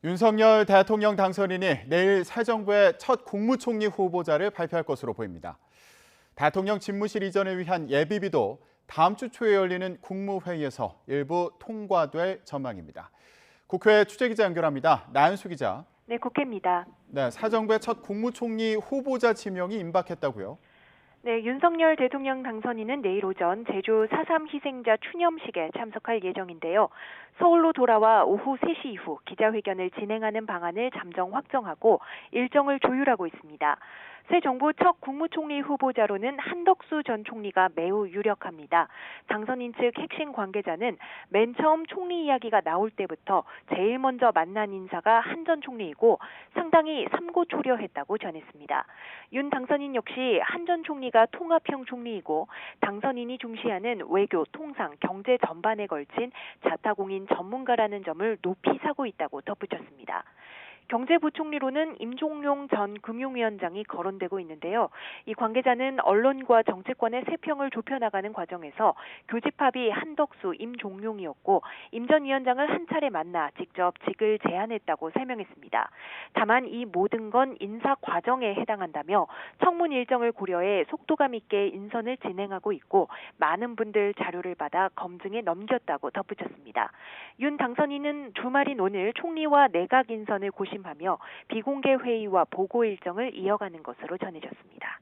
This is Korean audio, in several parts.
윤석열 대통령 당선인이 내일 새 정부의 첫 국무총리 후보자를 발표할 것으로 보입니다. 대통령 집무실 이전을 위한 예비비도 다음 주 초에 열리는 국무회의에서 일부 통과될 전망입니다. 국회 취재기자 연결합니다. 나연수 기자. 네, 국회입니다. 네, 새 정부의 첫 국무총리 후보자 지명이 임박했다고요? 네, 윤석열 대통령 당선인은 내일 오전 제주 4.3 희생자 추념식에 참석할 예정인데요. 서울로 돌아와 오후 3시 이후 기자회견을 진행하는 방안을 잠정 확정하고 일정을 조율하고 있습니다. 새 정부 첫 국무총리 후보자로는 한덕수 전 총리가 매우 유력합니다. 당선인 측 핵심 관계자는 맨 처음 총리 이야기가 나올 때부터 제일 먼저 만난 인사가 한 전 총리이고 상당히 삼고초려했다고 전했습니다. 윤 당선인 역시 한 전 총리가 통합형 총리이고 당선인이 중시하는 외교, 통상, 경제 전반에 걸친 자타공인 전문가라는 점을 높이 사고 있다고 덧붙였습니다. 경제부총리로는 임종용 전 금융위원장이 거론되고 있는데요. 이 관계자는 언론과 정치권의 세평을 좁혀나가는 과정에서 교집합이 한덕수, 임종용이었고 임 전 위원장을 한 차례 만나 직접 직을 제안했다고 설명했습니다. 다만 이 모든 건 인사 과정에 해당한다며 청문 일정을 고려해 속도감 있게 인선을 진행하고 있고 많은 분들 자료를 받아 검증에 넘겼다고 덧붙였습니다. 윤 당선인은 주말인 오늘 총리와 내각 인선을 고심하며 비공개 회의와 보고 일정을 이어가는 것으로 전해졌습니다.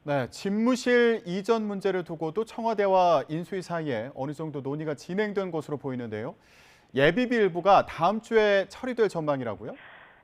네, 집무실 이전 문제를 두고도 청와대와 인수위 사이에 어느 정도 논의가 진행된 것으로 보이는데요. 예비비 일부가 다음 주에 처리될 전망이라고요?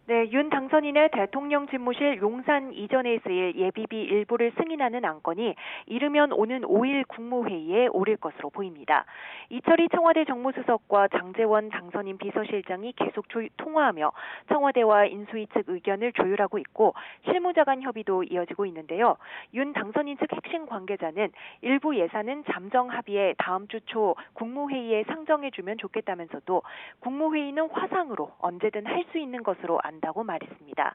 네, 윤 당선인의 대통령 집무실 용산 이전에 쓰일 예비비 일부를 승인하는 안건이 이르면 오는 5일 국무회의에 오를 것으로 보입니다. 이철희 청와대 정무수석과 장제원 당선인 비서실장이 계속 통화하며 청와대와 인수위 측 의견을 조율하고 있고 실무자 간 협의도 이어지고 있는데요. 윤 당선인 측 핵심 관계자는 일부 예산은 잠정 합의에 다음 주 초 국무회의에 상정해주면 좋겠다면서도 국무회의는 화상으로 언제든 할 수 있는 것으로 안다고 말했습니다.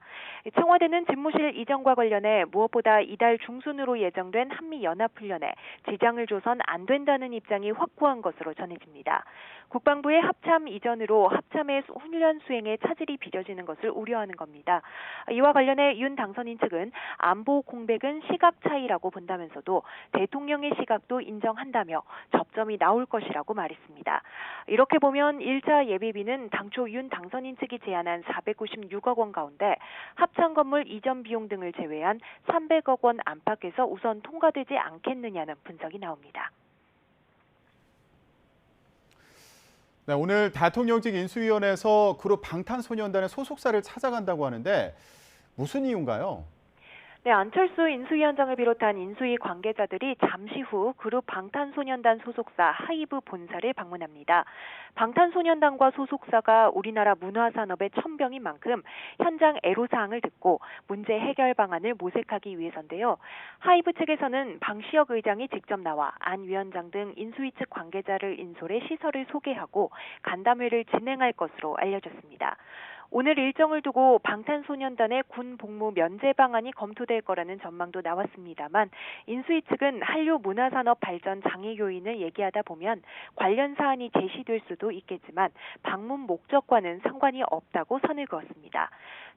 청와대는 집무실 이전과 관련해 무엇보다 이달 중순으로 예정된 한미연합훈련에 지장을 줘선 안 된다는 입장이 확고한 것으로 전해집니다. 국방부의 합참 이전으로 합참의 훈련 수행에 차질이 빚어지는 것을 우려하는 겁니다. 이와 관련해 윤 당선인 측은 안보 공백은 시각 차이라고 본다면서도 대통령의 시각도 인정한다며 접점이 나올 것이라고 말했습니다. 이렇게 보면 1차 예비비는 당초 윤 당선인 측이 제안한 496억 원 가운데 합참 건물 이전 비용 등을 제외한 300억 원 안팎에서 우선 통과되지 않겠느냐는 분석이 나옵니다. 네, 오늘 대통령직 인수위원회에서 그룹 방탄소년단의 소속사를 찾아간다고 하는데 무슨 이유인가요? 네, 안철수 인수위원장을 비롯한 인수위 관계자들이 잠시 후 그룹 방탄소년단 소속사 하이브 본사를 방문합니다. 방탄소년단과 소속사가 우리나라 문화산업의 천병인 만큼 현장 애로사항을 듣고 문제 해결 방안을 모색하기 위해서인데요. 하이브 측에서는 방시혁 의장이 직접 나와 안 위원장 등 인수위 측 관계자를 인솔해 시설을 소개하고 간담회를 진행할 것으로 알려졌습니다. 오늘 일정을 두고 방탄소년단의 군 복무 면제 방안이 검토될 거라는 전망도 나왔습니다만 인수위 측은 한류 문화산업 발전 장애 요인을 얘기하다 보면 관련 사안이 제시될 수도 있겠지만 방문 목적과는 상관이 없다고 선을 그었습니다.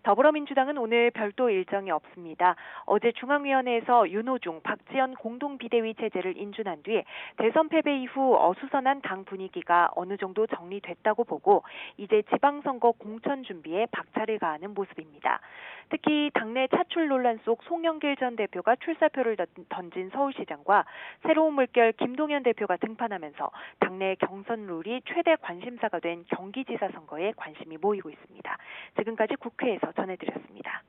더불어민주당은 오늘 별도 일정이 없습니다. 어제 중앙위원회에서 윤호중, 박지원 공동비대위 체제를 인준한 뒤 대선 패배 이후 어수선한 당 분위기가 어느 정도 정리됐다고 보고 이제 지방선거 공천 준비에 박차를 가하는 모습입니다. 특히 당내 차출 논란 속 송영길 전 대표가 출사표를 던진 서울시장과 새로운 물결 김동연 대표가 등판하면서 당내 경선 룰이 최대 관심사가 된 경기지사 선거에 관심이 모이고 있습니다. 지금까지 국회에서 전해드렸습니다.